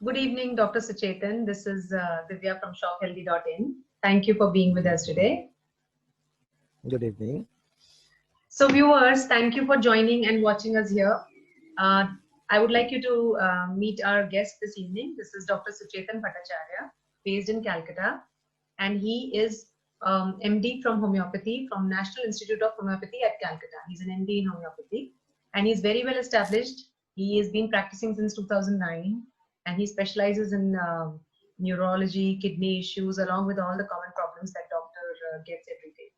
Good evening, Dr. Suchetan. This is Divya from ShopHealthy.in. Thank you for being with us today. Good evening. So viewers, thank you for joining and watching us here. I would like you to meet our guest this evening. This is Dr. Suchetan Bhattacharya, based in Calcutta, and he is MD from Homeopathy from National Institute of Homeopathy at Calcutta. He's an MD in Homeopathy, and he's very well established. He has been practicing since 2009, and he specializes in neurology, kidney issues, along with all the common problems that doctor gets every day.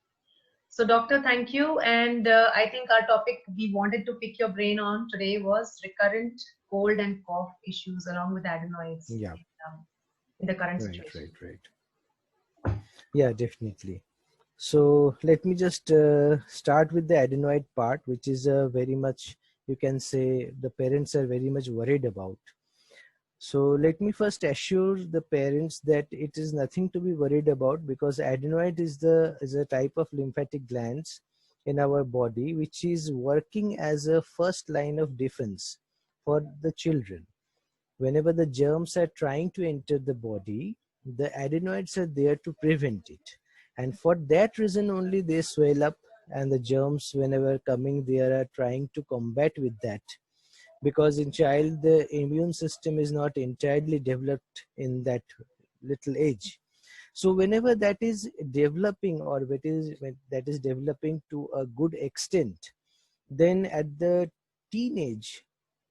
So, doctor, thank you. And I think our topic we wanted to pick your brain on today was recurrent cold and cough issues along with adenoids. Yeah. In the current situation. Right. Yeah, definitely. So let me just start with the adenoid part, which is very much, you can say, the parents are very much worried about. So let me first assure the parents that it is nothing to be worried about, because adenoid is a type of lymphatic glands in our body which is working as a first line of defense for the children. Whenever the germs are trying to enter the body, the adenoids are there to prevent it. And for that reason only they swell up, and the germs whenever coming there are trying to combat with that. Because in child the immune system is not entirely developed in that little age. So whenever that is developing, or that is developing to a good extent, then at the teenage,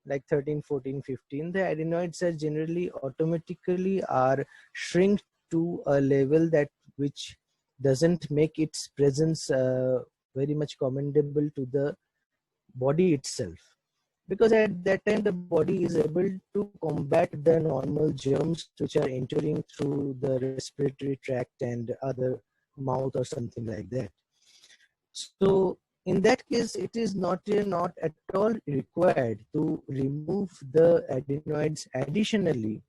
like 13, 14, 15, the adenoids are generally automatically are shrink to a level that which doesn't make its presence very much commendable to the body itself. Because at that time the body is able to combat the normal germs which are entering through the respiratory tract and other mouth or something like that. So in that case, it is not at all required to remove the adenoids additionally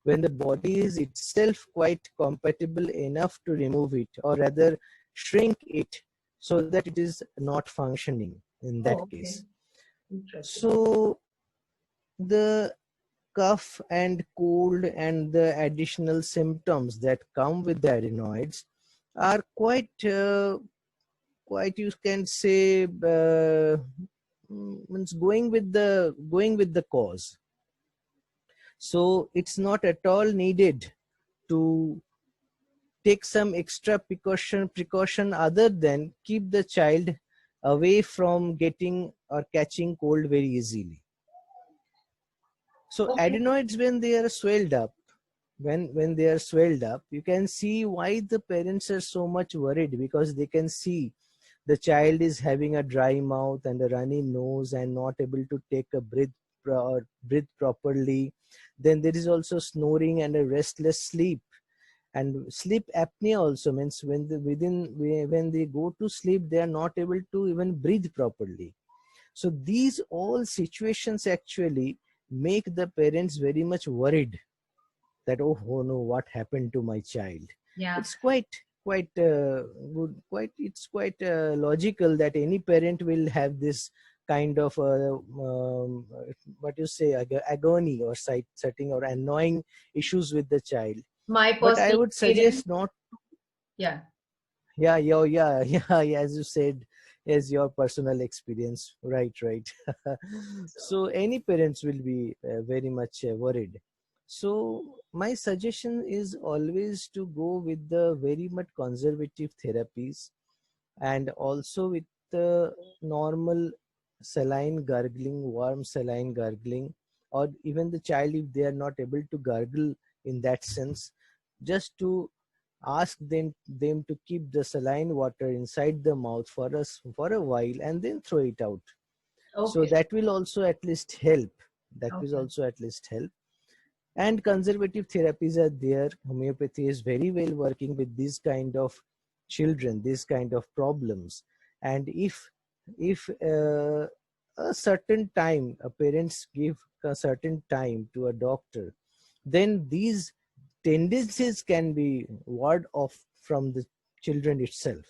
when the body is itself quite compatible enough to remove it, or rather shrink it so that it is not functioning in that case. So the cough and cold and the additional symptoms that come with the adenoids are quite you can say means going with the cause. So it's not at all needed to take some extra precaution other than keep the child away from getting or catching cold very easily. So adenoids, when they are swelled up, when they are swelled up, you can see why the parents are so much worried, because they can see the child is having a dry mouth and a runny nose and not able to take a breath properly. Then there is also snoring and a restless sleep. And sleep apnea also means when they go to sleep, they are not able to even breathe properly. So these all situations actually make the parents very much worried that, oh no, what happened to my child? Yeah, it's quite logical that any parent will have this kind of what you say, agony or setting or annoying issues with the child. But I would suggest not. Yeah, as you said, as your personal experience, right. So any parents will be very much worried. So my suggestion is always to go with the very much conservative therapies, and also with the normal saline gargling, warm saline gargling, or even the child, if they are not able to gargle in that sense, just to ask them to keep the saline water inside the mouth for a while and then throw it out. So that will also at least help. And conservative therapies are there. Homeopathy is very well working with these kind of children, these kind of problems. And if a certain time, parents give a certain time to a doctor, then these tendencies can be ward off from the children itself.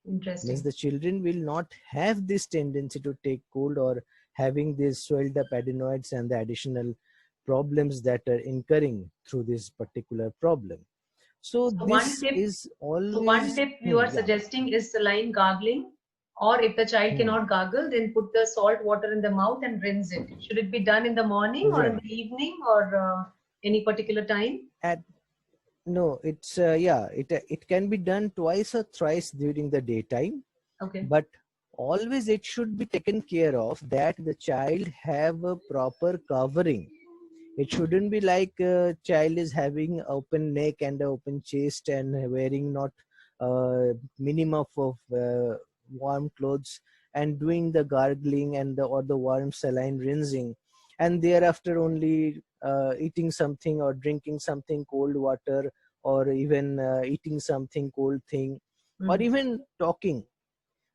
Interesting. Means the children will not have this tendency to take cold or having these swelled up adenoids and the additional problems that are incurring through this particular problem. So So this is one always tip you are yeah. suggesting is saline gargling, or if the child Hmm, cannot gargle, then put the salt water in the mouth and rinse it. Should it be done in the morning or in right. the evening, or any particular time? At no, it's it can be done twice or thrice during the daytime, Okay. but always it should be taken care of that the child have a proper covering. It shouldn't be like a child is having open neck and open chest and wearing not minimum of warm clothes and doing the gargling and the warm saline rinsing, and thereafter only eating something or drinking something cold water, or even eating something cold thing, or Mm. even talking.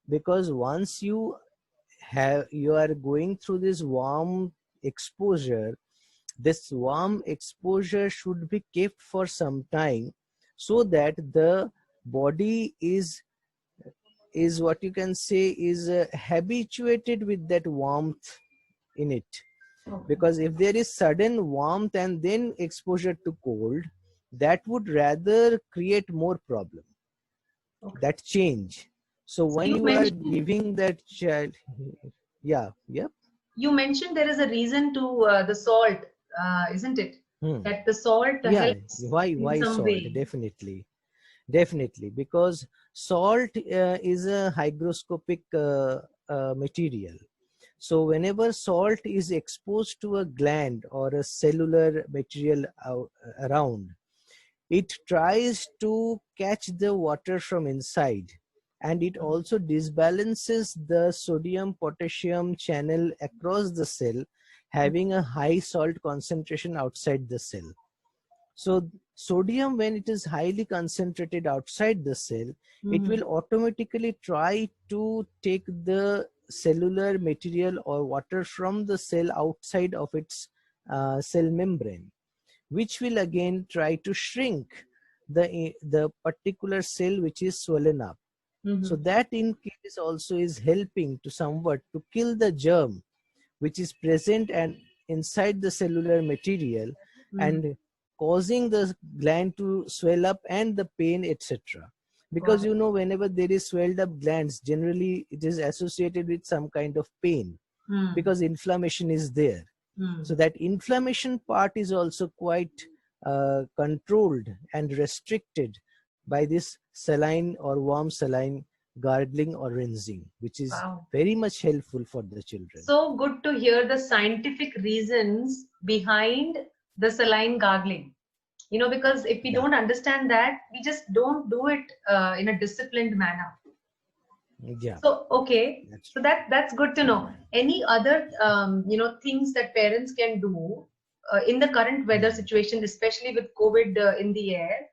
Because once you are going through this warm exposure, this warm exposure should be kept for some time, so that the body is what you can say is habituated with that warmth in it. Okay. Because if there is sudden warmth and then exposure to cold, that would rather create more problem, Okay. that change. So So when you are giving that child, yeah, yeah. there is a reason to the salt, isn't it? Hmm. That the salt Yeah, helps in why some salt? way. Definitely, because salt is a hygroscopic material. So whenever salt is exposed to a gland or a cellular material around, it tries to catch the water from inside, and it also disbalances the sodium potassium channel across the cell, having a high salt concentration outside the cell. So sodium, when it is highly concentrated outside the cell, it Mhm. will automatically try to take the cellular material or water from the cell outside of its cell membrane, which will again try to shrink the particular cell which is swollen up. So Mhm. that in case also is helping to somewhat to kill the germ which is present and inside the cellular material, Mhm. and causing the gland to swell up and the pain, etc. Because Got it. you know, whenever there is swelled up glands, generally it is associated with some kind of pain, Hmm. because inflammation is there. So Hmm. that inflammation part is also quite controlled and restricted by this saline or warm saline gargling or rinsing, which is Wow. very much helpful for the children. So good to hear the scientific reasons behind the saline gargling. Because if we Yeah, don't understand that, we just don't do it in a disciplined manner. yeah, So, okay, that's so that's good to know. Any other things that parents can do in the current true. weather situation, especially with COVID in the air,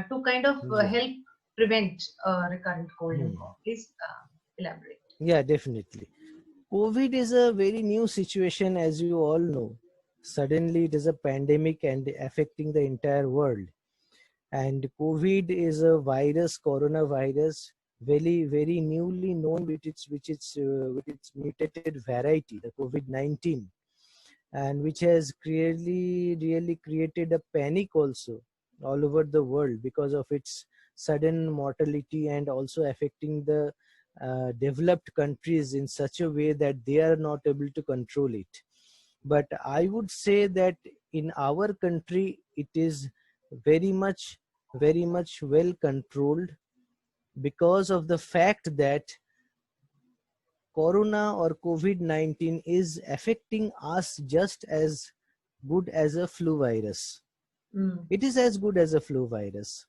to kind of Yeah. help prevent recurrent cold and Hmm. cough? Please elaborate. Yeah, definitely. COVID is a very new situation, as you all know. Suddenly, it is a pandemic and affecting the entire world. And COVID is a virus, coronavirus, very newly known with its mutated variety, the COVID-19, and which has clearly really created a panic also all over the world because of its sudden mortality, and also affecting the developed countries in such a way that they are not able to control it. But I would say that in our country it is very much very much well controlled, because of the fact that corona or COVID-19 is affecting us just as good as a flu virus. Mm. It is as good as a flu virus.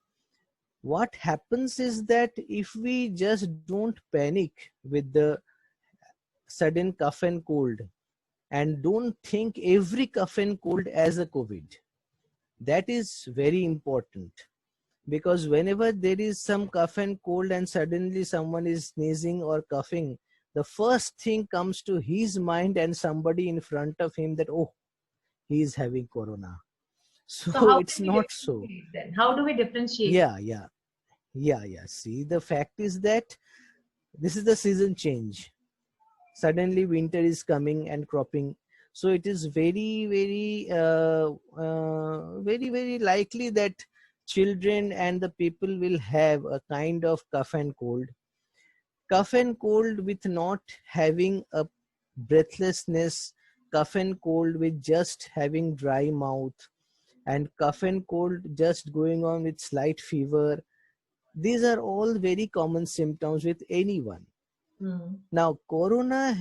What happens is that if we just don't panic with the sudden cough and cold, and don't think every cough and cold as a COVID, that is very important. Because whenever there is some cough and cold and suddenly someone is sneezing or coughing, the first thing comes to his mind and somebody in front of him that, oh, he is having corona. So So how it's can we not so. differentiate then? How do we differentiate? Yeah, yeah, yeah. See, the fact is that this is the season change. Suddenly winter is coming and cropping. So it is very likely that children and the people will have a kind of cough and cold with not having a breathlessness, cough and cold with just having dry mouth, and cough and cold just going on with slight fever. These are all very common symptoms with anyone. Now, corona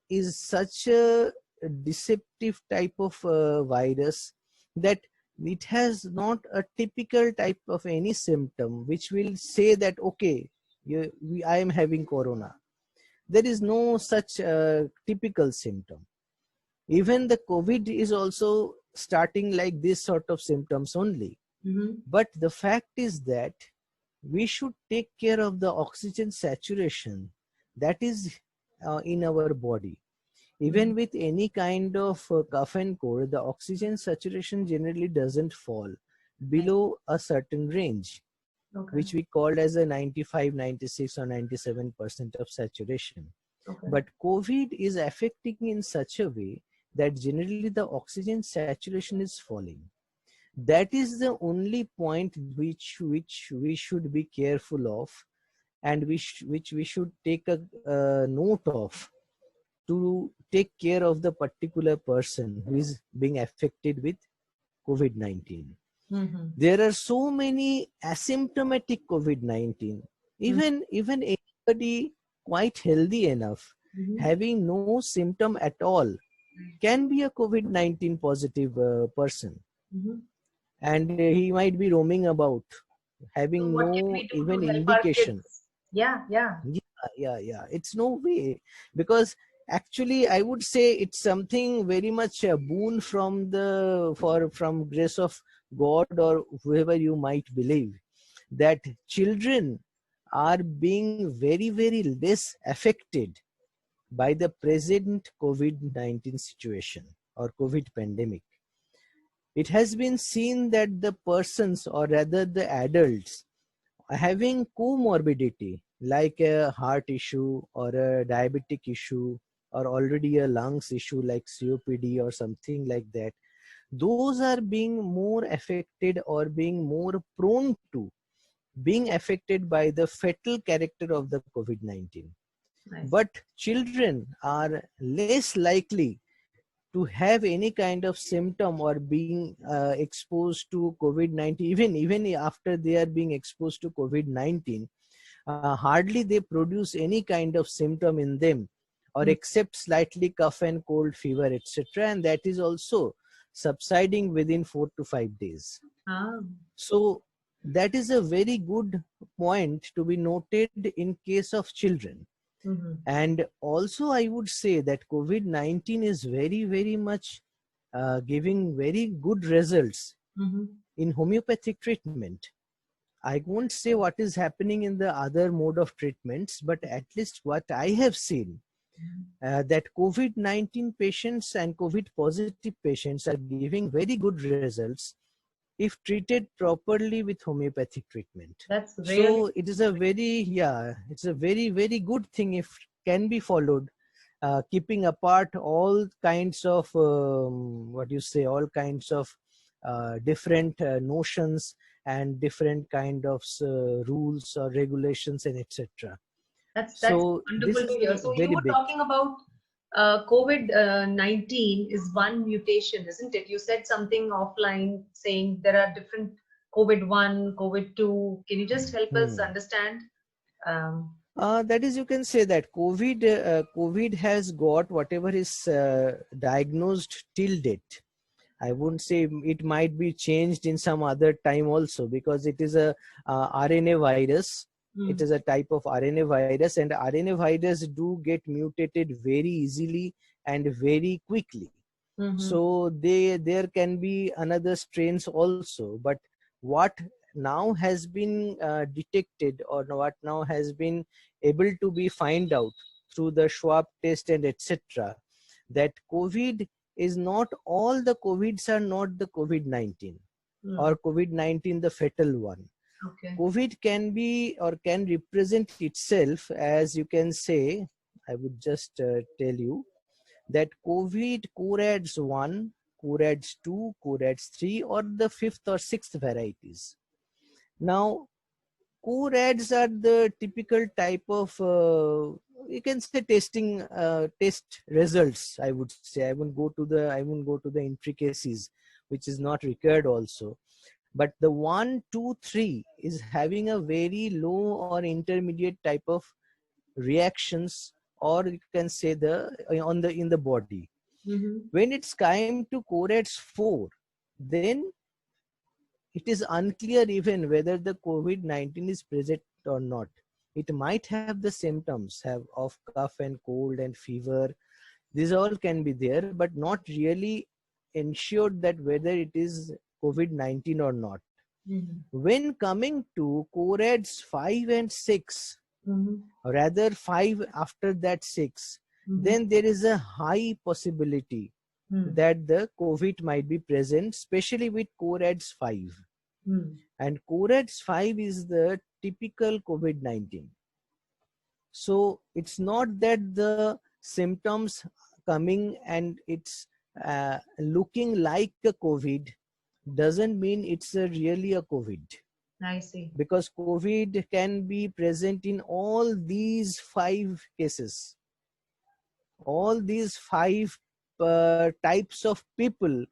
is such a deceptive type of virus that it has not a typical type of any symptom which will say that, okay, I am having corona. There is no such typical symptom. Even the COVID is also starting like this sort of symptoms only. But the fact is that we should take care of the oxygen saturation that is in our body. Even with any kind of cough and cold, the oxygen saturation generally doesn't fall below a certain range, which we called as a 95, 96 or 97% of saturation. But COVID is affecting in such a way that generally the oxygen saturation is falling. That is the only point which we should be careful of, and which we should take a note of to take care of the particular person who is being affected with COVID-19. There are so many asymptomatic COVID-19. Even anybody quite healthy enough, having no symptom at all, can be a COVID-19 positive person. And he might be roaming about, having What can no we do even to help our indication. kids? Yeah. Yeah. It's no way, because actually I would say it's something very much a boon from from grace of God or whoever you might believe, that children are being very less affected by the present COVID-19 situation or COVID pandemic. It has been seen that the persons, or rather the adults, having comorbidity like a heart issue or a diabetic issue or already a lungs issue like COPD or something like that, those are being more affected or being more prone to being affected by the fatal character of the COVID-19. But children are less likely to have any kind of symptom or being exposed to COVID-19. Even after they are being exposed to COVID-19, hardly they produce any kind of symptom in them, or except slightly cough and cold, fever, etc. And that is also subsiding within 4 to 5 days. So that is a very good point to be noted in case of children. And also I would say that COVID-19 is very much giving very good results in homeopathic treatment. I won't say what is happening in the other mode of treatments, but at least what I have seen, that COVID-19 patients and COVID positive patients are giving very good results if treated properly with homeopathic treatment. That's really, so it is a it's a very good thing if can be followed, keeping apart all kinds of all kinds of different notions and different kind of rules or regulations and etc. That's So this wonderful is to hear. a So you very were big talking about COVID-19 is one mutation, isn't it? You said something offline saying there are different COVID-1, COVID-2. Can you just help us understand? That is, you can say that COVID has got whatever is diagnosed till date. I wouldn't say it might be changed in some other time also, because it is a RNA virus. It is a type of RNA virus, and RNA virus do get mutated very easily and very quickly. So there can be another strains also. But what now has been detected, or what now has been able to be find out through the swab test and etc., that COVID is not all the COVIDs are not the COVID-19 or COVID-19 the fatal one. COVID can be or can represent itself as, you can say, I would just tell you that COVID corads 1, corads 2, corads 3, or the 5th or 6th varieties. Now, corads are the typical type of, you can say, test results. I would say I won't go to the intricacies, which is not required also. But the 1, 2, 3 is having a very low or intermediate type of reactions, or you can say the on the in the body. When it's come to corads 4, then it is unclear even whether the COVID-19 is present or not. It might have the symptoms have of cough and cold and fever. These all can be there, but not really ensured that whether it is COVID-19 or not. When coming to corads 5 and 6, rather 5 after that 6, then there is a high possibility that the COVID might be present, especially with corads 5. And corads 5 is the typical COVID-19. So it's not that the symptoms coming and it's looking like a COVID doesn't mean it's really a COVID. I see. Because COVID can be present in all these 5 cases. All these 5 types of people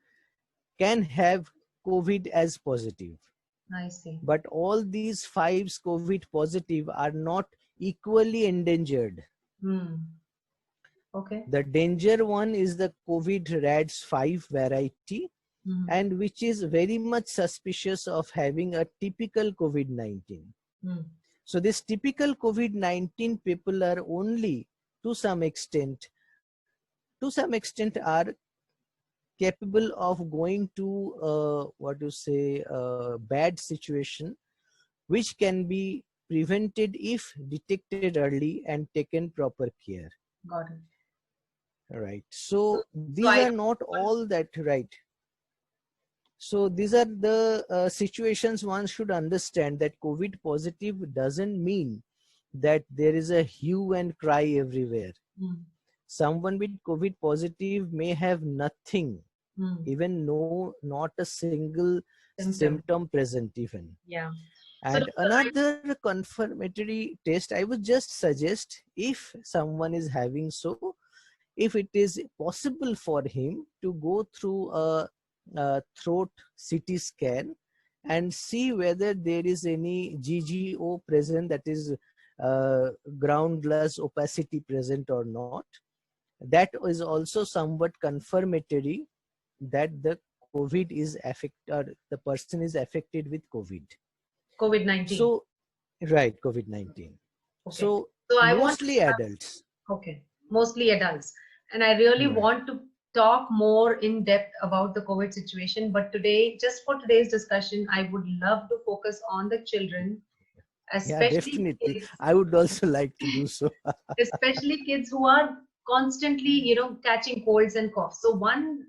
can have COVID as positive. I see. But all these 5 COVID positive are not equally endangered. Okay. The danger one is the COVID RADS 5 variety, and which is very much suspicious of having a typical COVID-19. So this typical COVID-19 people are only to some extent are capable of going to bad situation, which can be prevented if detected early and taken proper care. Got it. Right. So these are not all that, right. So these are the situations one should understand, that COVID positive doesn't mean that there is a hue and cry everywhere. Someone with COVID positive may have nothing, even not a single symptom present even. Yeah. And so another confirmatory test, I would just suggest, if someone is having so, if it is possible for him to go through a throat CT scan and see whether there is any GGO present, that is ground glass opacity present or not. That is also somewhat confirmatory that the COVID is affected, or the person is affected with COVID-19. So, right, COVID-19. Okay. So I mostly adults. Okay, mostly adults. And I really want to talk more in depth about the COVID situation. But today, just for today's discussion, I would love to focus on the children, especially definitely. kids, I would also like to do so. especially kids who are constantly, catching colds and coughs. So one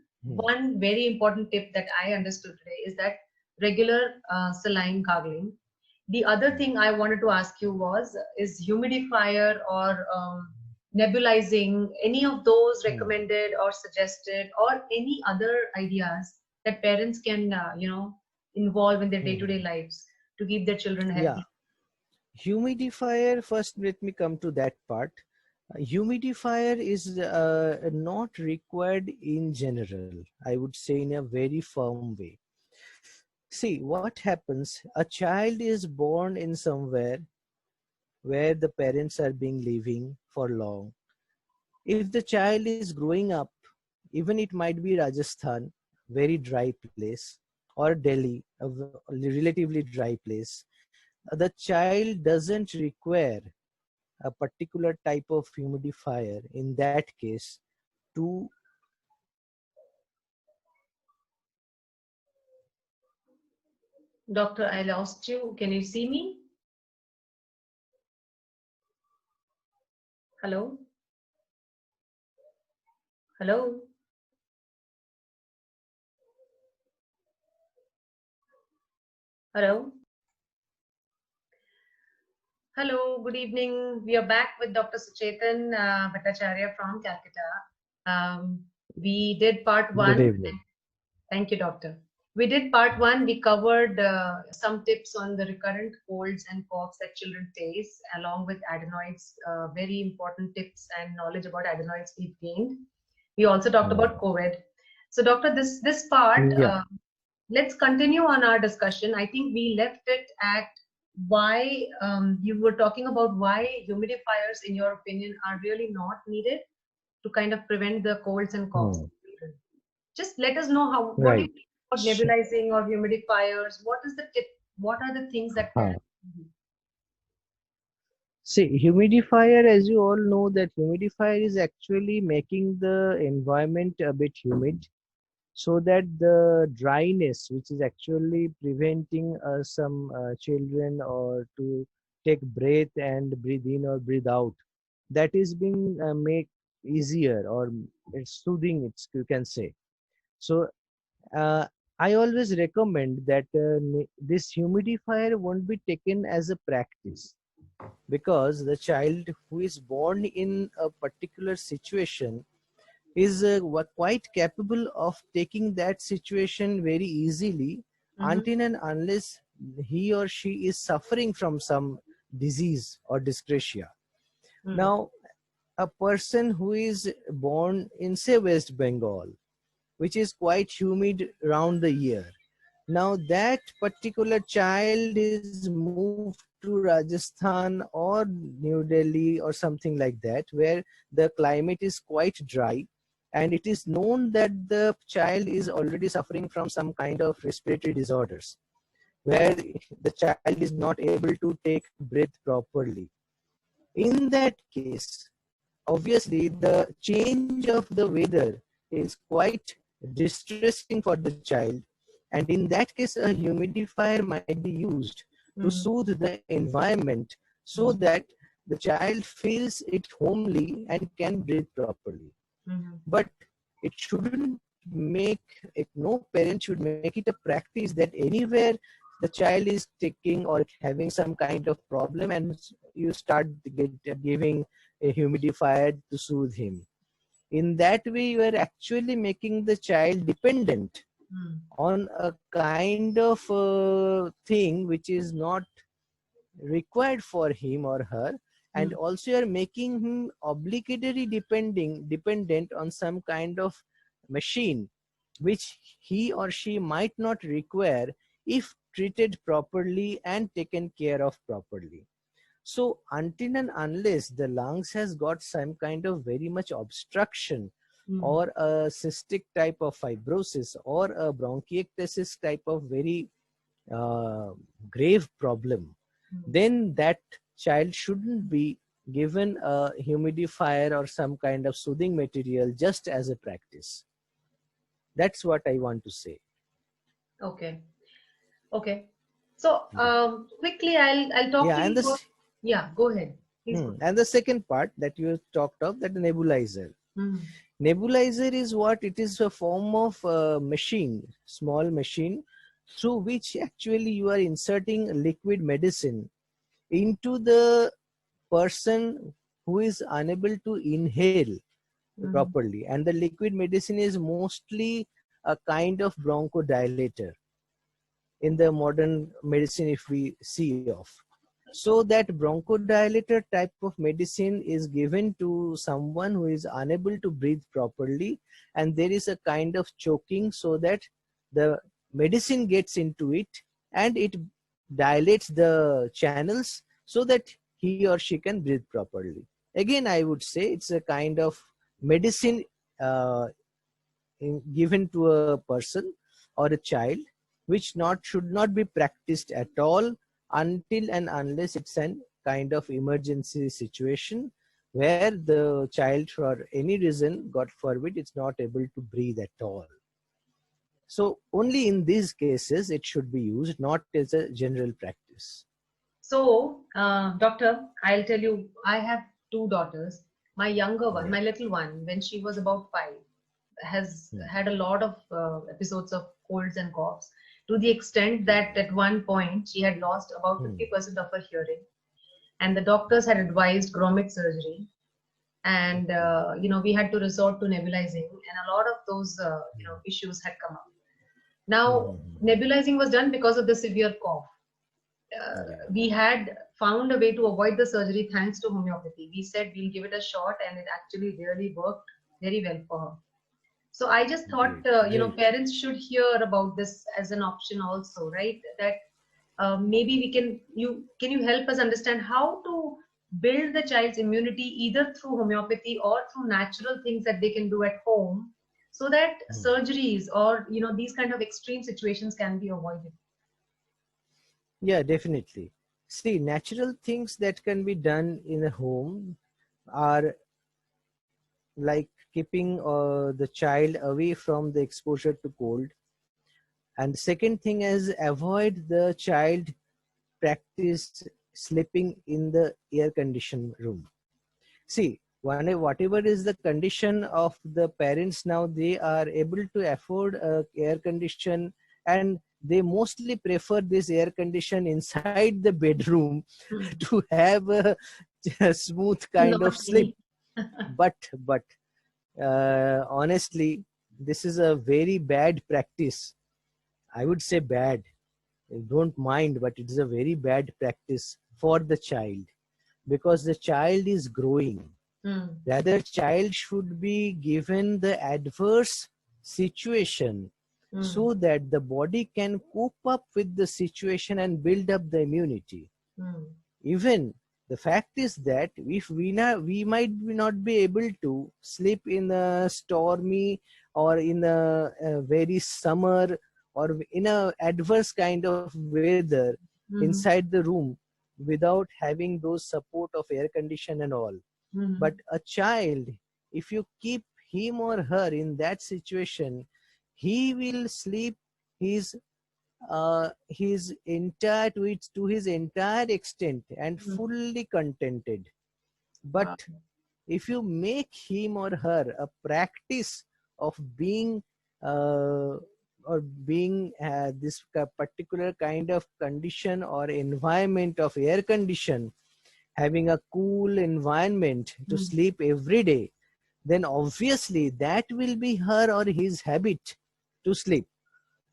very important tip that I understood today is that regular saline gargling. The other thing I wanted to ask you was, is humidifier or nebulizing, any of those recommended or suggested, or any other ideas that parents can, involve in their day-to-day lives to keep their children healthy? Humidifier, first let me come to that part. Humidifier is not required in general, I would say, in a very firm way. See, what happens, a child is born in somewhere where the parents are being living for long. If the child is growing up, even it might be Rajasthan, very dry place, or Delhi, a relatively dry place, the child doesn't require a particular type of humidifier in that case to Doctor, I lost you. Can you see me? Hello? Hello? Hello? Hello, good evening. We are back with Dr. Suchetan Bhattacharya from Calcutta. We did part Good one. evening. Thank you, doctor. We did part one. We covered some tips on the recurrent colds and coughs that children face, along with adenoids. Very important tips and knowledge about adenoids we've gained. We also talked Hmm. about COVID. So, doctor, this part, Yeah. let's continue on our discussion. I think we left it at why you were talking about why humidifiers, in your opinion, are really not needed to kind of prevent the colds and coughs. Hmm. Just let us know how, what do you Right. think about nebulizing or humidifiers? What is the tip? What are the things that Huh. parents can do? See, humidifier, as you all know, that humidifier is actually making the environment a bit humid, so that the dryness, which is actually preventing some children or to take breath and breathe in or breathe out, that is being made easier, or it's soothing, it's, you can say. So uh, I always recommend that this humidifier won't be taken as a practice, because the child who is born in a particular situation is quite capable of taking that situation very easily, Mm-hmm. until and unless he or she is suffering from some disease or dyscrasia. Mm-hmm. Now, a person who is born in, say, West Bengal, which is quite humid round the year, now that particular child is moved to Rajasthan or New Delhi or something like that, where the climate is quite dry, and it is known that the child is already suffering from some kind of respiratory disorders, where the child is not able to take breath properly. In that case, obviously the change of the weather is quite distressing for the child, and in that case a humidifier might be used to Mm-hmm. soothe the environment, so that the child feels it homely and can breathe properly. Mm-hmm. But it shouldn't make it, no parent should make it a practice that anywhere the child is taking or having some kind of problem, and you start giving a humidifier to soothe him. In that way you are actually making the child dependent on a kind of thing which is not required for him or her, and Mm-hmm. also you are making him obligatory dependent on some kind of machine which he or she might not require if treated properly and taken care of properly. So until and unless the lungs has got some kind of very much obstruction, Mm-hmm. or a cystic type of fibrosis, or a bronchiectasis type of very uh, grave problem, then that child shouldn't be given a humidifier or some kind of soothing material just as a practice. That's what I want to say. Okay. Okay. So Yeah, quickly, I'll talk yeah, to and you about. this Yeah. Go ahead. Please go and the second part that you talked of, that nebulizer. ahead. Nebulizer is what? It is a form of machine, small machine, through which actually you are inserting liquid medicine into the person who is unable to inhale Mm-hmm. properly. And the liquid medicine is mostly a kind of bronchodilator in the modern medicine, if we see of. So that bronchodilator type of medicine is given to someone who is unable to breathe properly, and there is a kind of choking, so that the medicine gets into it and it dilates the channels so that he or she can breathe properly. Again, I would say it's a kind of medicine uh, given to a person or a child, which not should not be practiced at all until and unless it's an kind of emergency situation where the child for any reason, god forbid, it's not able to breathe at all. So only in these cases it should be used, not as a general practice. So, doctor, I'll tell you, I have two daughters. My younger one, Yeah. my little one, when she was about 5, has Hmm. had a lot of episodes of colds and coughs, to the extent that at one point she had lost about Hmm. 50% of her hearing. And the doctors had advised grommet surgery. and Okay. we had to resort to nebulizing, and a lot of those issues had come up. Now, Mm-hmm. nebulizing was done because of the severe cough. Yeah. We had found a way to avoid the surgery thanks to homeopathy. We said we'll give it a shot, and it actually really worked very well for her. So I just thought, Great. Great. parents should hear about this as an option also, right? That maybe we can you help us understand how to build the child's immunity either through homeopathy or through natural things that they can do at home, so that Hmm. surgeries or these kind of extreme situations can be avoided. Yeah, definitely. See, natural things that can be done in a home are like keeping the child away from the exposure to cold. And the second thing is avoid the child practice sleeping in the air conditioned room. See, whatever is the condition of the parents now, they are able to afford a air condition, and they mostly prefer this air condition inside the bedroom Hmm. to have a smooth kind of Not sleep. me. But honestly, this is a very bad practice. I would say bad. I don't mind, but it is a very bad practice for the child, because the child is growing. Hmm. Rather, child should be given the adverse situation Hmm. so that the body can cope up with the situation and build up the immunity. Hmm. Even the fact is that if we might not be able to sleep in a stormy or in a very summer or in a adverse kind of weather inside Hmm. the room without having those support of air condition and all. But Hmm. a child, if you keep him or her in that situation, he will sleep his entire to his entire extent and Hmm. fully contented. But Wow. if you make him or her a practice of being uh, or being this particular kind of condition or environment of air condition, having a cool environment to Hmm. sleep every day, then obviously that will be her or his habit to sleep.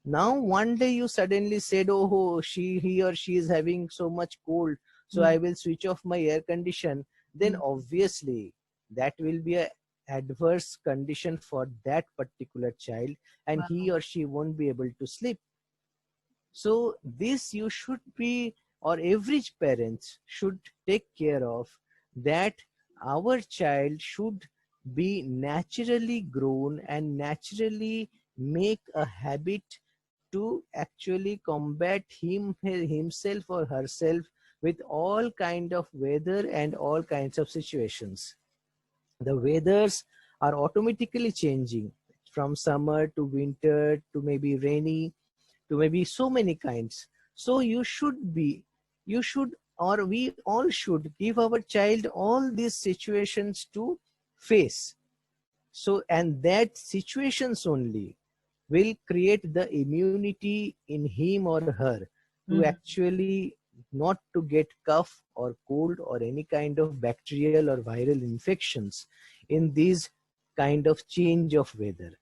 Now one day you suddenly said, oh, he or she is having so much cold, so Hmm. I will switch off my air condition. Then Hmm. obviously that will be a adverse condition for that particular child, and he Wow. or she won't be able to sleep. So this you should be, or every parent should take care of, that our child should be naturally grown and naturally make a habit to actually combat himself or herself with all kind of weather and all kinds of situations. The weathers are automatically changing from summer to winter to maybe rainy to maybe so many kinds. So you should, or we all should give our child all these situations to face. So, and that situations only will create the immunity in him or her to Hmm. actually not to get cough or cold or any kind of bacterial or viral infections in these kind of change of weather.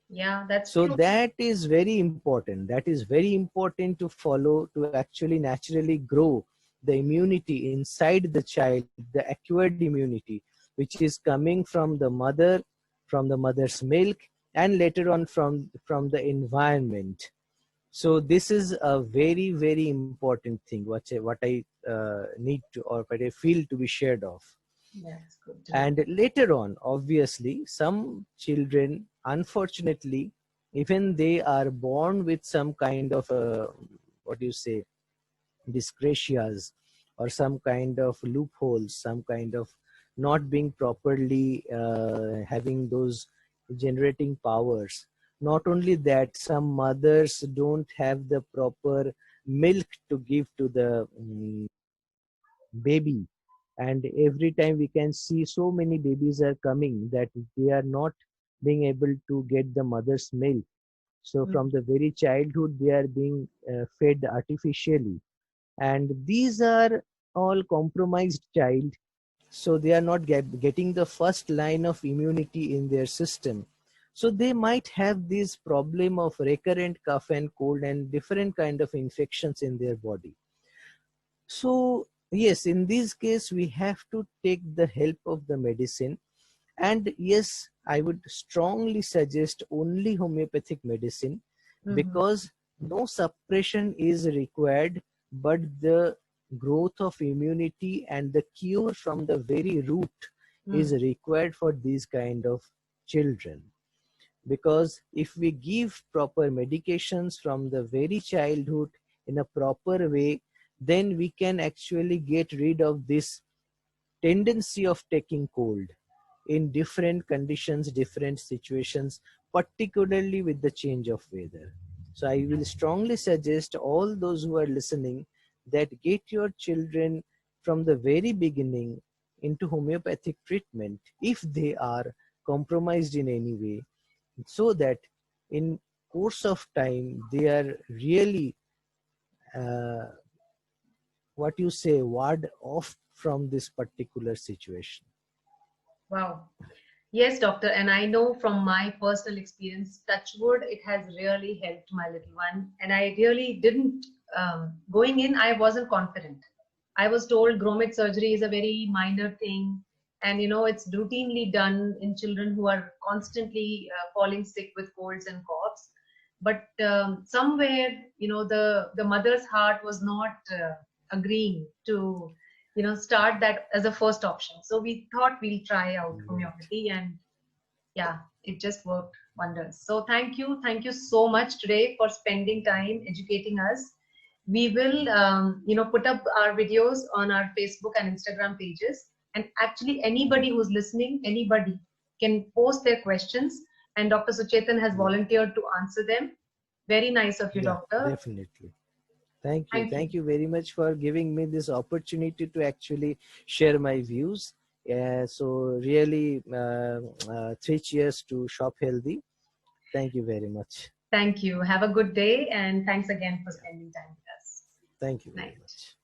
Yeah, that's So true. that is very important. That is very important to follow to actually naturally grow the immunity inside the child, the acquired immunity, which is coming from the mother's milk, and later on from the environment. So this is a very, very important thing, what I need to, or what I feel to be shared of. That's good to know. And later on, obviously, some children, unfortunately, even they are born with some kind of what do you say, dyscrasias, or some kind of loopholes, some kind of not being properly having those generating powers. Not only that, some mothers don't have the proper milk to give to the baby, and every time we can see so many babies are coming that they are not being able to get the mother's milk. So Hmm. from the very childhood they are being fed artificially, and these are all compromised child. so they are not getting the first line of immunity in their system. So they might have this problem of recurrent cough and cold and different kind of infections in their body. So yes, in this case we have to take the help of the medicine. And yes, I would strongly suggest only homeopathic medicine, Mm-hmm. because no suppression is required, but the growth of immunity and the cure from the very root is Mm. required for these kind of children. Because if we give proper medications from the very childhood in a proper way, then we can actually get rid of this tendency of taking cold in different conditions, different situations, particularly with the change of weather. So I will strongly suggest all those who are listening that get your children from the very beginning into homeopathic treatment if they are compromised in any way, so that in course of time they are really uh, what you say ward off from this particular situation. Wow. Yes, doctor. And I know from my personal experience, touch wood, it has really helped my little one. And I really didn't, going in, I wasn't confident. I was told grommet surgery is a very minor thing. And, you know, it's routinely done in children who are constantly falling sick with colds and coughs. But somewhere, you know, the mother's heart was not agreeing to, you know, start that as a first option. So we thought we'll try out Right. homeopathy, and yeah, it just worked wonders. So thank you so much today for spending time educating us. We will you know, put up our videos on our Facebook and Instagram pages, and actually anybody who's listening, anybody can post their questions, and Dr. Suchetan has Yeah, volunteered to answer them. Very nice of you, yeah, doctor. definitely. Thank you. Thank you. Thank you very much for giving me this opportunity to actually share my views. So really, 3 cheers to Shop Healthy. Thank you very much. Thank you. Have a good day, and thanks again for spending time with us. Thank you very Night. much.